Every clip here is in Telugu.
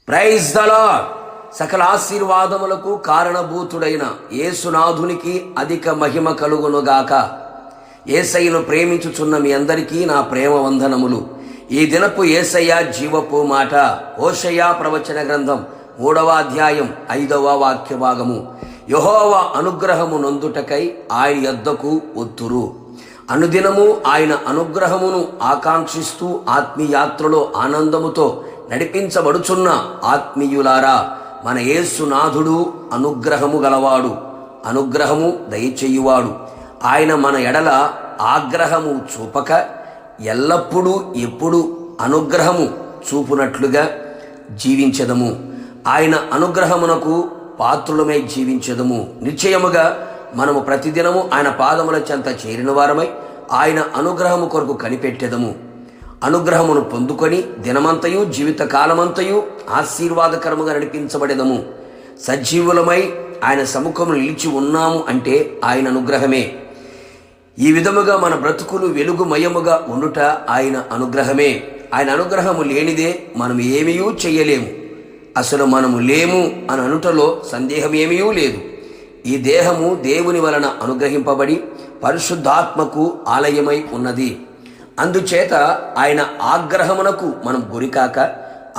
Praise the lord. సకల ఆశీర్వాదములకు కారణభూతుడైన యేసునాథునికి అధిక మహిమ కలుగునుగాక. యేసయ్యను ప్రేమించుచున్న మీ అందరికీ నా ప్రేమ వందనములు. ఈ దినపు యేసయ్య జీవపు మాట. హోషేయ ప్రవచన గ్రంథం 3వ అధ్యాయం 5వ వాక్య భాగము. యెహోవా అనుగ్రహము నొందుటకై ఆయన యొద్దకు ఒత్తురు. అనుదినము ఆయన అనుగ్రహమును ఆకాంక్షిస్తూ ఆత్మీయాత్రలో ఆనందముతో నడిపించబడుచున్న ఆత్మీయులారా, మన యేసునాథుడు అనుగ్రహము గలవాడు, అనుగ్రహము దయచేయువాడు. ఆయన మన ఎడల ఆగ్రహము చూపక ఎల్లప్పుడూ ఎప్పుడు అనుగ్రహము చూపునట్లుగా జీవించెదము. ఆయన అనుగ్రహమునకు పాత్రులమై జీవించెదము. నిశ్చయముగా మనము ప్రతిదినము ఆయన పాదముల చెంత చేరిన వారమై ఆయన అనుగ్రహము కొరకు కనిపెట్టెదము. అనుగ్రహమును పొందుకొని దినమంతయు జీవిత కాలమంతయు ఆశీర్వాదకరముగా నడిపించబడెదము. సజీవులమై ఆయన సముఖమును నిలిచి ఉన్నాము అంటే ఆయన అనుగ్రహమే. ఈ విధముగా మన బ్రతుకులు వెలుగుమయముగా ఉండుట ఆయన అనుగ్రహమే. ఆయన అనుగ్రహము లేనిదే మనం ఏమీ చెయ్యలేము. అసలు మనము లేము అని అనుటలో సందేహం ఏమీ లేదు. ఈ దేహము దేవుని వలన అనుగ్రహింపబడి పరిశుద్ధాత్మకు ఆలయమై ఉన్నది. అందుచేత ఆయన ఆగ్రహమునకు మనం గురికాక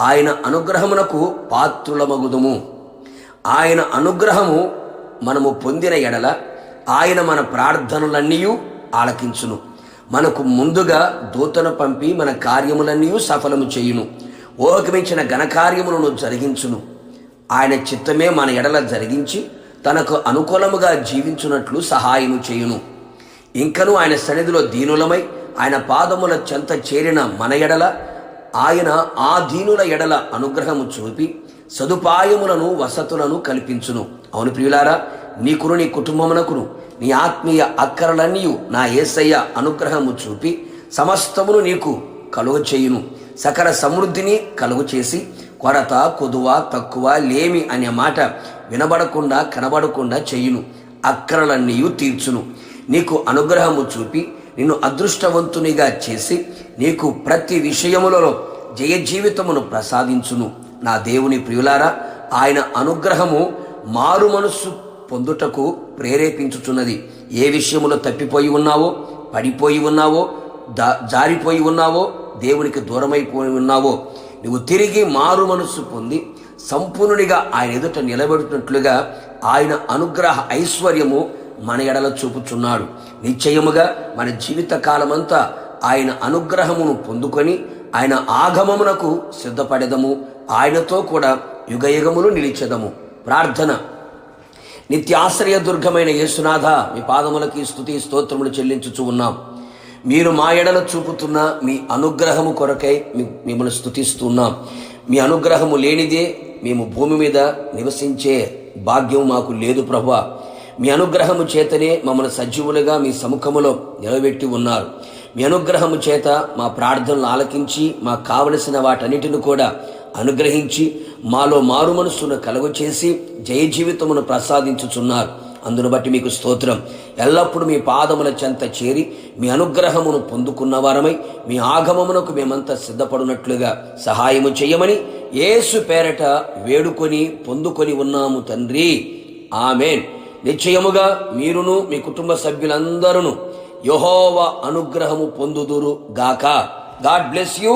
ఆయన అనుగ్రహమునకు పాత్రులమగుదుము. ఆయన అనుగ్రహము మనము పొందిన ఎడల ఆయన మన ప్రార్థనలన్నీ ఆలకించును. మనకు ముందుగా దూతను పంపి మన కార్యములన్నీ సఫలము చేయును. ఊహకమించిన ఘనకార్యములను జరిగించును. ఆయన చిత్తమే మన ఎడల జరిగించి తనకు అనుకూలముగా జీవించున్నట్లు సహాయము చేయును. ఇంకను ఆయన సన్నిధిలో దీనులమై ఆయన పాదముల చెంత చేరిన మన ఎడల ఆయన ఆ దీనుల ఎడల అనుగ్రహము చూపి సదుపాయములను వసతులను కల్పించును. అవును ప్రియులారా, నీకును నీ కుటుంబమునకును నీ ఆత్మీయ అక్కరలన్నీ నా యేసయ్య అనుగ్రహము చూపి సమస్తమును నీకు కలుగ చేయును. సకల సమృద్ధిని కలుగు చేసి కొరత, కొదువ, తక్కువ, లేమి అనే మాట వినబడకుండా కనబడకుండా చేయును. అక్కరలన్నీ తీర్చును. నీకు అనుగ్రహము చూపి నిన్ను అదృష్టవంతునిగా చేసి నీకు ప్రతి విషయములలో జయ జీవితమును ప్రసాదించును. నా దేవుని ప్రియులారా, ఆయన అనుగ్రహము మారు మనస్సు పొందుటకు ప్రేరేపించుచున్నది. ఏ విషయములో తప్పిపోయి ఉన్నావో, పడిపోయి ఉన్నావో, జారిపోయి ఉన్నావో, దేవునికి దూరమైపోయి ఉన్నావో, నువ్వు తిరిగి మారు మనస్సు పొంది సంపూర్ణునిగా ఆయన ఎదుట నిలబెడుతున్నట్లుగా ఆయన అనుగ్రహ ఐశ్వర్యము మన ఎడల చూపుచున్నాడు. నిశ్చయముగా మన జీవిత కాలమంతా ఆయన అనుగ్రహమును పొందుకొని ఆయన ఆగమమునకు సిద్ధపడెదము. ఆయనతో కూడా యుగయుగములు నిలిచెదము. ప్రార్థన. నిత్యాశ్రయ దుర్గమైన యేసునాథ, మీ పాదములకి స్తుతి స్తోత్రములు చెల్లించుచు ఉన్నాం. మీరు మా ఎడల చూపుతున్న మీ అనుగ్రహము కొరకై మిమ్మల్ని స్తుతిస్తున్నాం. మీ అనుగ్రహము లేనిదే మేము భూమి మీద నివసించే భాగ్యం మాకు లేదు ప్రభువా. మీ అనుగ్రహము చేతనే మమ్మల్ని సజీవులుగా మీ సముఖములో నిలబెట్టి ఉన్నారు. మీ అనుగ్రహము చేత మా ప్రార్థనలు ఆలకించి మాకు కావలసిన వాటన్నిటిని కూడా అనుగ్రహించి మాలో మారు మనస్సును కలుగ చేసి జయ జీవితమును ప్రసాదించుచున్నారు. అందును బట్టి మీకు స్తోత్రం. ఎల్లప్పుడూ మీ పాదముల చెంత చేరి మీ అనుగ్రహమును పొందుకున్న వారమై మీ ఆగమమునకు మేమంతా సిద్ధపడినట్లుగా సహాయము చేయమని యేసు పేరట వేడుకొని పొందుకొని ఉన్నాము తండ్రి. ఆమేన్. నిశ్చయముగా మీరును మీ కుటుంబ సభ్యులందరూ యెహోవా అనుగ్రహము పొందుదురు గాక. God bless you.